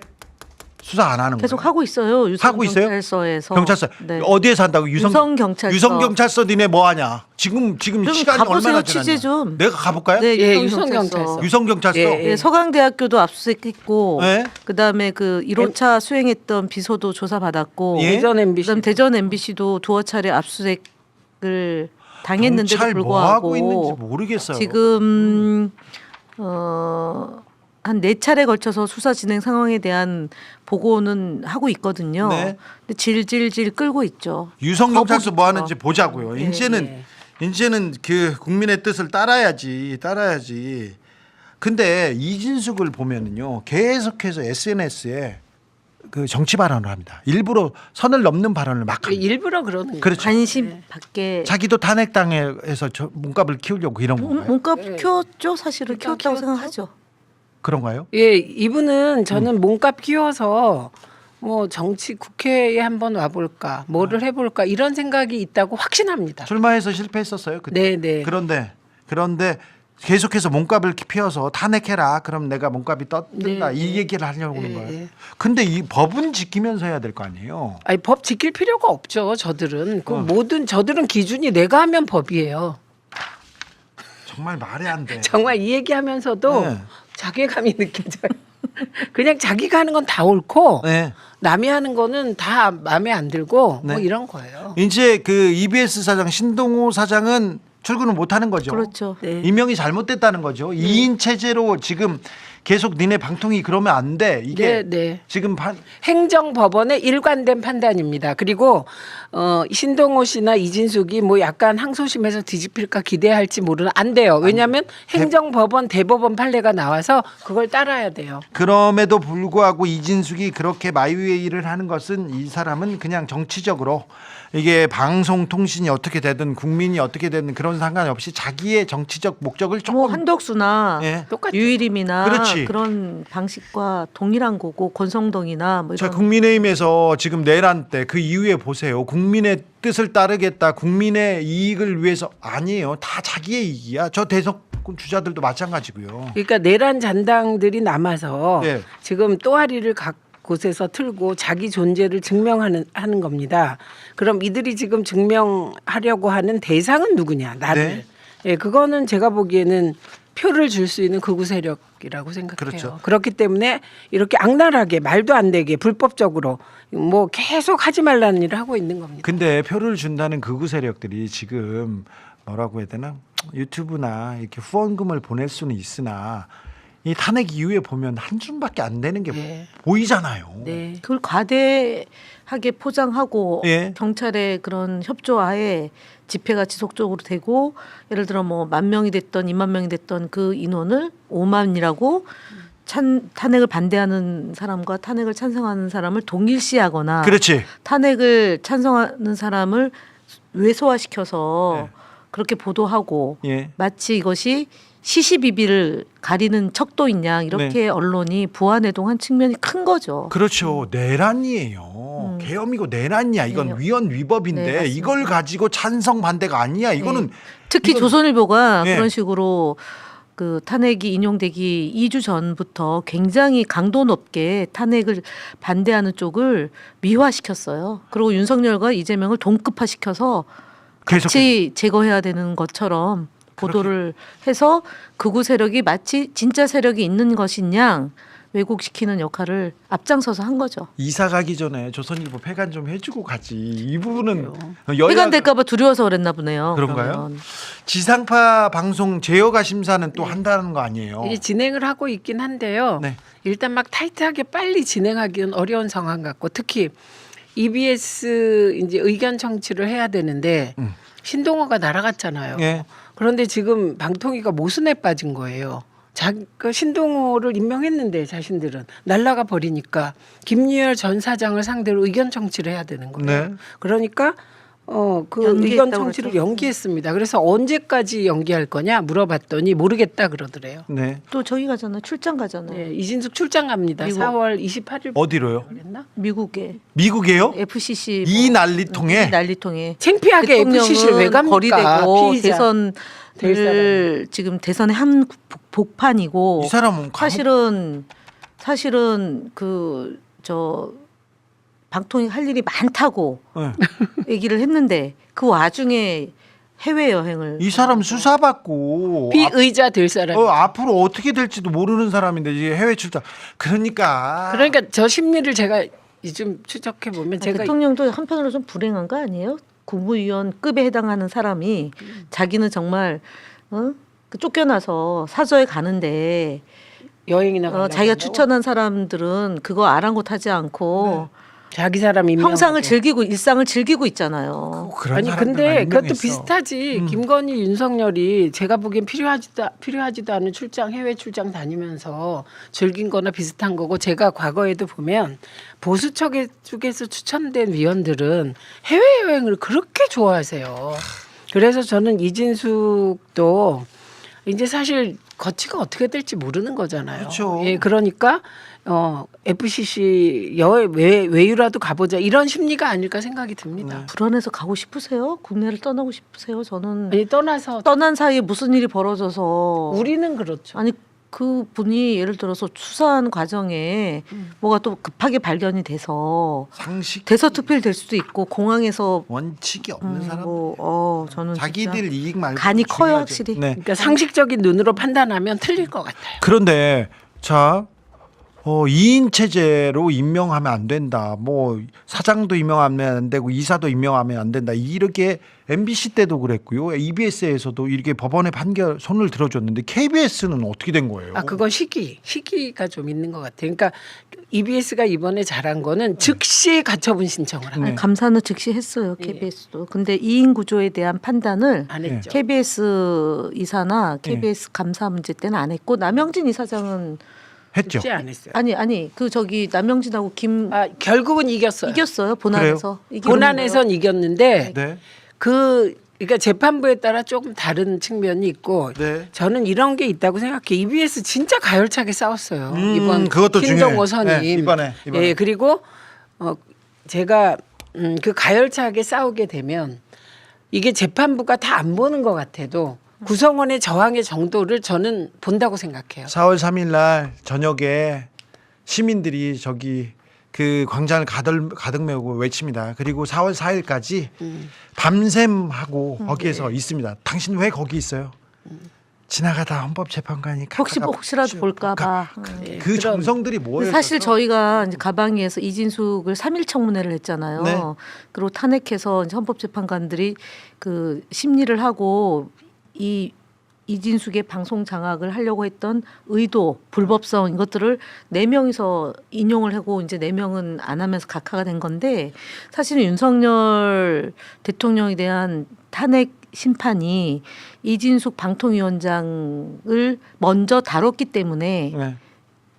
수사 안 하는 계속 거예요? 하고 있어요. 하고 있어요? 경찰서에서. 경찰서 네. 어디에서 한다고? 유성 경찰서. 유성 경찰서 니네 뭐 하냐? 지금 좀 시간이 가보세요, 얼마나 취재 지났냐? 좀. 내가 가볼까요? 네, 예, 유성 경찰서. 유성경찰서. 유성 경찰서. 예, 예. 네, 서강대학교도 압수수색했고, 네. 그다음에 그 1호차 수행했던 비서도 조사받았고, 예? 대전 MBC. 그다음 대전 MBC도 두어 차례 압수수색을 당했는데도 경찰 불구하고 뭐 하고 있는지 모르겠어요. 지금 한 4차례 걸쳐서 수사 진행 상황에 대한 보고는 하고 있거든요. 네. 근데 질질질 끌고 있죠. 유성 경찰서 뭐 거북이죠. 하는지 보자고요. 네, 이제는 그 국민의 뜻을 따라야지. 근데 이진숙을 보면은요, 계속해서 SNS에 그 정치 발언을 합니다. 일부러 선을 넘는 발언을 막 합니다. 일부러 그러는 거예요. 그렇죠. 관심 밖에 자기도 탄핵당해서 몸값을 키우려고 이런 건가요? 몸값 키웠죠. 사실은 키웠다고 생각하죠. 그런가요? 예, 이분은 저는 몸값 키워서 뭐 정치 국회에 한번 와볼까, 뭐를 해볼까 이런 생각이 있다고 확신합니다. 출마해서 실패했었어요. 그때. 네. 그런데 계속해서 몸값을 피워서 탄핵해라. 그럼 내가 몸값이 떴다. 네, 이 얘기를 하려고 하는 네, 거예요. 네. 근데 이 법은 지키면서 해야 될 거 아니에요. 아니 법 지킬 필요가 없죠. 저들은 저들은 기준이 내가 하면 법이에요. 정말 말이 안 돼. 정말 이 얘기하면서도 네. 자괴감이 느껴져요. 그냥 자기가 하는 건 다 옳고 네. 남이 하는 거는 다 마음에 안 들고 네. 뭐 이런 거예요. 이제 그 EBS 사장 신동호 사장은 출근을 못 하는 거죠. 그렇죠. 네. 임명이 잘못됐다는 거죠. 2인 체제로 지금 계속 니네 방통위 그러면 안 돼. 이게 네. 지금 행정법원의 일관된 판단입니다. 그리고 신동호 씨나 이진숙이 뭐 약간 항소심에서 뒤집힐까 기대할지 모르는 안 돼요. 왜냐하면 행정법원 대법원 판례가 나와서 그걸 따라야 돼요. 그럼에도 불구하고 이진숙이 그렇게 마이웨이를 하는 것은 이 사람은 그냥 정치적으로 이게 방송통신이 어떻게 되든 국민이 어떻게 되든 그런 상관없이 자기의 정치적 목적을 조금 뭐 한덕수나 예. 똑같죠. 유일임이나 그렇지. 그런 방식과 동일한 거고 권성동이나 뭐 자, 이런 국민의힘에서 지금 내란 때 그 이후에 보세요. 국민의 뜻을 따르겠다. 국민의 이익을 위해서 아니에요. 다 자기의 이익이야. 저 대선 주자들도 마찬가지고요. 그러니까 내란 잔당들이 남아서 네. 지금 또아리를 각 곳에서 틀고 자기 존재를 증명하는 하는 겁니다. 그럼 이들이 지금 증명하려고 하는 대상은 누구냐? 나를. 네. 예, 그거는 제가 보기에는 표를 줄 수 있는 극우 세력이라고 생각해요. 그렇죠. 그렇기 때문에 이렇게 악랄하게 말도 안 되게 불법적으로 뭐 계속 하지 말라는 일을 하고 있는 겁니다. 근데 표를 준다는 극우 세력들이 지금 뭐라고 해야 되나? 유튜브나 이렇게 후원금을 보낼 수는 있으나 이 탄핵 이후에 보면 한 줌밖에 안 되는 게 네. 보이잖아요. 네. 그걸 과대하게 포장하고 예. 경찰의 그런 협조하에 집회가 지속적으로 되고 예를 들어 뭐 10,000명이 됐던 20,000명이 됐던 그 인원을 50,000이라고 탄핵을 반대하는 사람과 탄핵을 찬성하는 사람을 동일시하거나 그렇지. 탄핵을 찬성하는 사람을 외소화시켜서 네. 그렇게 보도하고 예. 마치 이것이 시시비비를 가리는 척도인 양 이렇게 네. 언론이 부안해동한 측면이 큰 거죠. 그렇죠. 내란이에요. 계엄이고 내란이야. 이건 네. 위헌 위법인데 네, 맞습니다. 이걸 가지고 찬성 반대가 아니야. 이거는 특히 이건- 조선일보가 네. 그런 식으로 그 탄핵이 인용되기 2주 전부터 굉장히 강도 높게 탄핵을 반대하는 쪽을 미화시켰어요. 그리고 윤석열과 이재명을 동급화시켜서 계속 같이 제거해야 되는 것처럼 보도를 해서 극우 세력이 마치 진짜 세력이 있는 것인 양 왜곡시키는 역할을 앞장서서 한 거죠. 이사 가기 전에 조선일보 폐간 좀 해주고 가지. 이 부분은 회관될까봐 두려워서 그랬나 보네요. 그런가요? 그러면. 지상파 방송 제어가 심사는 또 한다는 거 아니에요? 이제 진행을 하고 있긴 한데요. 네. 일단 막 타이트하게 빨리 진행하기는 어려운 상황 같고 특히 EBS 이제 의견 청취를 해야 되는데 신동호가 날아갔잖아요. 예. 그런데 지금 방통위가 모순에 빠진 거예요. 그 신동호를 임명했는데 자신들은 날라가 버리니까 김유열 전 사장을 상대로 의견 청취를 해야 되는 거예요. 네. 그러니까 그 연기했다고 의견 청취를 그랬죠. 연기했습니다. 그래서 언제까지 연기할 거냐 물어봤더니 모르겠다 그러더래요. 네. 또 저기 가잖아요. 출장 가잖아요. 네, 이진숙 출장 갑니다. 미국. 4월 28일 어디로요? 그랬나? 미국에 미국에요? FCC 이 난리통에? 이 난리통에 창피하게 FCC를 왜 갑니까? 거리되고 피의자. 대선을 될 사람이. 지금 대선의 한 복판이고 이 사람은 사실은 그 저 방통위 할 일이 많다고 네. 얘기를 했는데 그 와중에 해외 여행을 이 사람 수사받고 피의자 될 사람. 앞으로 어떻게 될지도 모르는 사람인데 이제 해외 출장. 그러니까 저 심리를 제가 좀 추적해 보면 제가 대통령도 한편으로 좀 불행한 거 아니에요? 국무위원급에 해당하는 사람이 자기는 정말 그 쫓겨나서 사저에 가는데 여행이나 가려고 자기가 한다고? 추천한 사람들은 그거 아랑곳하지 않고 자기 사람 임명. 형상을 즐기고 일상을 즐기고 있잖아요. 그런 아니 사람들만 근데 그것도 임명했어. 비슷하지. 김건희, 윤석열이 제가 보기엔 필요하지도 않은 출장 해외 출장 다니면서 즐긴 거나 비슷한 거고 제가 과거에도 보면 보수 쪽에서 추천된 위원들은 해외 여행을 그렇게 좋아하세요. 그래서 저는 이진숙도 이제 사실 거치가 어떻게 될지 모르는 거잖아요. 그렇죠. 예, 그러니까 FCC 외유라도 가보자 이런 심리가 아닐까 생각이 듭니다. 불안해서 가고 싶으세요? 국내를 떠나고 싶으세요? 저는 아니 떠나서 떠난 사이에 무슨 일이 벌어져서 우리는 그렇죠. 아니 그 분이 예를 들어서 수사하는 과정에 뭐가 또 급하게 발견이 돼서 상식 대서특필 될 수도 있고 공항에서 원칙이 없는 사람. 저는 자기들 이익 말고 간이 커요, 중요하죠. 확실히. 네. 그러니까 상식적인 눈으로 판단하면 틀릴 것 같아요. 그런데 자 2인 체제로 임명하면 안 된다. 뭐 사장도 임명하면 안 되고 이사도 임명하면 안 된다. 이렇게 MBC 때도 그랬고요. EBS에서도 이렇게 법원의 판결 손을 들어줬는데 KBS는 어떻게 된 거예요? 그건 시기가 좀 있는 것 같아요. 그러니까 EBS가 이번에 잘한 거는 즉시 가처분 신청을 한 네. 아니, 감사는 즉시 했어요, KBS도. 근데 2인 구조에 대한 판단을 안 했죠. KBS 이사나 KBS 감사 문제 때는 안 했고 남영진 이사장은 했죠. 즉시 안 했어요. 아니 그 저기 남영진하고 김 결국은 이겼어요. 이겼어요, 본안에서. 본안에선 이겼는데 네. 그러니까 재판부에 따라 조금 다른 측면이 있고 네. 저는 이런 게 있다고 생각해요. EBS 진짜 가열차게 싸웠어요. 이번 그것도 김정호 중요해. 선임. 네, 이번에. 예, 그리고 제가 그 가열차게 싸우게 되면 이게 재판부가 다 안 보는 것 같아도 구성원의 저항의 정도를 저는 본다고 생각해요. 4월 3일 날 저녁에 시민들이 저기 그 광장을 가득 메우고 외칩니다. 그리고 4월 4일까지 밤샘 하고 거기에서 있습니다. 당신 왜 거기 있어요? 지나가다 헌법재판관이 혹시라도 볼까봐. 그 그런- 정성들이 뭐예요? 사실 저희가 이제 가방위에서 이진숙을 3일 청문회를 했잖아요. 네. 그리고 탄핵해서 이제 헌법재판관들이 그 심리를 하고 이 이진숙의 방송 장악을 하려고 했던 의도, 불법성 이것들을 4명이서 인용을 하고 이제 4명은 안 하면서 각하가 된 건데 사실은 윤석열 대통령에 대한 탄핵 심판이 이진숙 방통위원장을 먼저 다뤘기 때문에 네.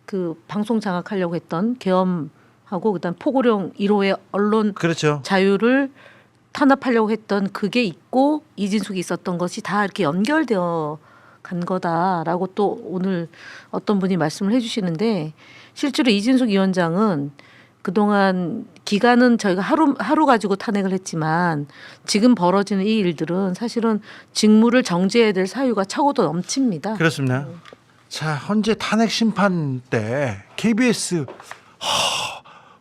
그 방송 장악하려고 했던 계엄하고 그다음 포고령 1호의 언론 그렇죠. 자유를 탄압하려고 했던 그게 있고 이진숙이 있었던 것이 다 이렇게 연결되어 간 거다라고 또 오늘 어떤 분이 말씀을 해주시는데 실제로 이진숙 위원장은 그동안 기간은 저희가 하루 가지고 탄핵을 했지만 지금 벌어지는 이 일들은 사실은 직무를 정지해야 될 사유가 차고도 넘칩니다. 그렇습니다. 자, 현재 탄핵 심판 때 KBS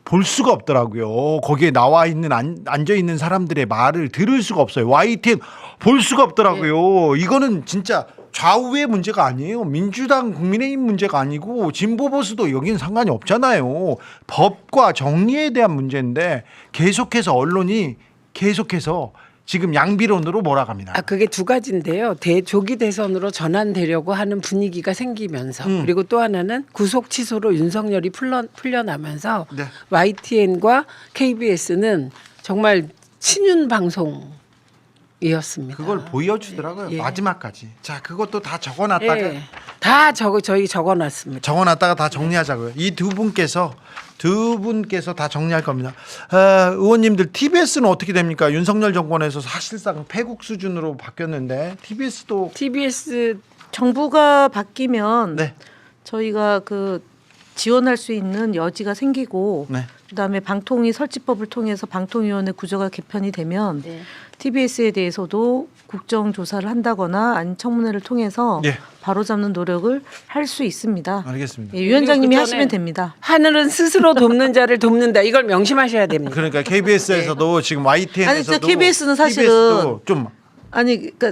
볼 수가 없더라고요. 거기에 나와 있는 앉아 있는 사람들의 말을 들을 수가 없어요. YTN 볼 수가 없더라고요. 이거는 진짜 좌우의 문제가 아니에요. 민주당, 국민의힘 문제가 아니고 진보 보수도 여기는 상관이 없잖아요. 법과 정리에 대한 문제인데 계속해서 언론이 계속해서 지금 양비론으로 몰아갑니다. 그게 두 가지인데요. 조기 대선으로 전환되려고 하는 분위기가 생기면서 그리고 또 하나는 구속 취소로 윤석열이 풀려나면서 네. YTN과 KBS는 정말 친윤 방송이었습니다. 그걸 보여주더라고요. 예. 마지막까지. 자, 그것도 다 적어놨다가 예. 다 저희 적어놨습니다. 적어놨다가 다 정리하자고요. 이 두 분께서 다 정리할 겁니다. 의원님들 TBS는 어떻게 됩니까? 윤석열 정권에서 사실상 패국 수준으로 바뀌었는데 TBS도 TBS 정부가 바뀌면 네. 저희가 그 지원할 수 있는 여지가 생기고 네. 그다음에 방통위 설치법을 통해서 방통위원회 구조가 개편이 되면 네. TBS에 대해서도 국정조사를 한다거나 아니면 청문회를 통해서 예. 바로잡는 노력을 할 수 있습니다. 알겠습니다. 예, 위원장님이 그리고 그 하시면 전에 됩니다. 하늘은 스스로 돕는 자를 돕는다. 이걸 명심하셔야 됩니다. 그러니까 KBS에서도 지금 YTN에서도 아니, 진짜 KBS는 사실은 TBS도 좀 아니 그러니까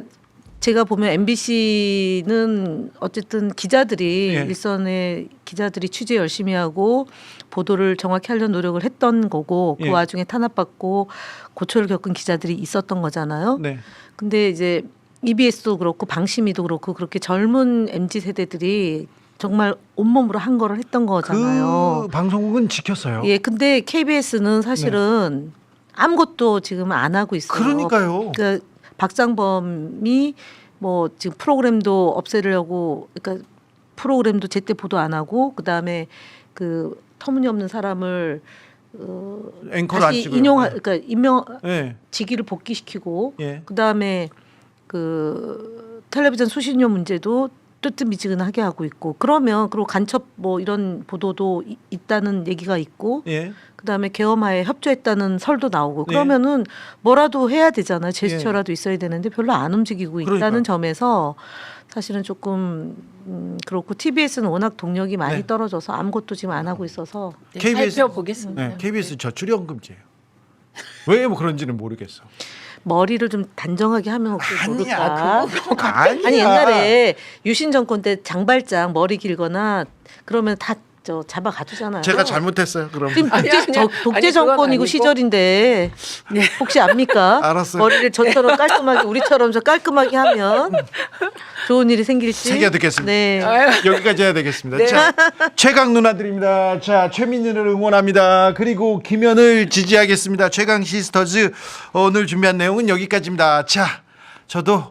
제가 보면 MBC는 어쨌든 기자들이 예. 일선의 기자들이 취재 열심히 하고 보도를 정확히 하려는 노력을 했던 거고 그 예. 와중에 탄압받고 고초를 겪은 기자들이 있었던 거잖아요. 네. 근데 이제 EBS도 그렇고 방심이도 그렇고 그렇게 젊은 MZ 세대들이 정말 온몸으로 한 거를 했던 거잖아요. 그 방송국은 지켰어요. 예, 근데 KBS는 사실은 아무것도 지금 안 하고 있어요. 그러니까요. 그러니까 박상범이 뭐 지금 프로그램도 없애려고 그러니까 프로그램도 제때 보도 안 하고 그다음에 그 터무니없는 사람을 앵커를 안 다시 찍어요. 그러니까 임명 예. 직위를 복귀시키고 예. 그다음에 그 텔레비전 수신료 문제도 뜨뜻미지근하게 하고 있고 그러면 그리고 간첩 뭐 이런 보도도 있다는 얘기가 있고 예. 그다음에 계엄하에 협조했다는 설도 나오고 네. 그러면은 뭐라도 해야 되잖아요. 제스처라도 있어야 되는데 별로 안 움직이고 있다는 그러니까요. 점에서 사실은 조금 그렇고 TBS는 워낙 동력이 많이 네. 떨어져서 아무것도 지금 안 하고 있어서 네, KBS 살펴보겠습니다. 네, KBS 저출연금제예요. 왜 뭐 그런지는 모르겠어. 머리를 좀 단정하게 하면 혹시 모를까? 아니야. 아니 옛날에 유신 정권 때 장발장 머리 길거나 그러면 다 저 잡아 가두잖아요. 제가 잘못했어요. 그럼 지금 아니, 독재, 아니, 독재 아니, 그건 정권이고 아니고. 시절인데 혹시 압니까? 알았어요. 머리를 저처럼 깔끔하게 우리처럼 저 깔끔하게 하면 좋은 일이 생길지. 새겨 듣겠습니다. 네. 아유, 여기까지 해야 되겠습니다. 네. 자, 최강 누나들입니다. 자, 최민희를 응원합니다. 그리고 김현을 지지하겠습니다. 최강 시스터즈 오늘 준비한 내용은 여기까지입니다. 자, 저도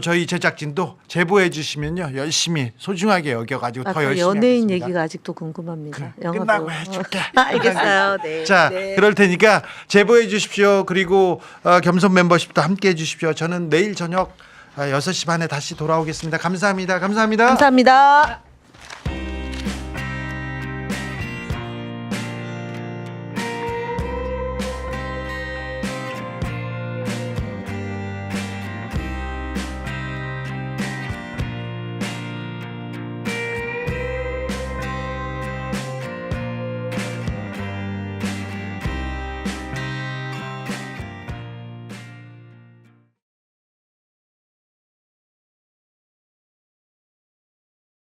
저희 제작진도 제보해 주시면요 열심히 소중하게 여겨가지고 더 아까 열심히 연예인 하겠습니다. 얘기가 아직도 궁금합니다. 영화도. 끝나고 해줄게. 알겠어요. 네. 자, 네. 그럴 테니까 제보해 주십시오. 그리고 겸손 멤버십도 함께 해 주십시오. 저는 내일 저녁 6시 반에 다시 돌아오겠습니다. 감사합니다. 감사합니다. 감사합니다.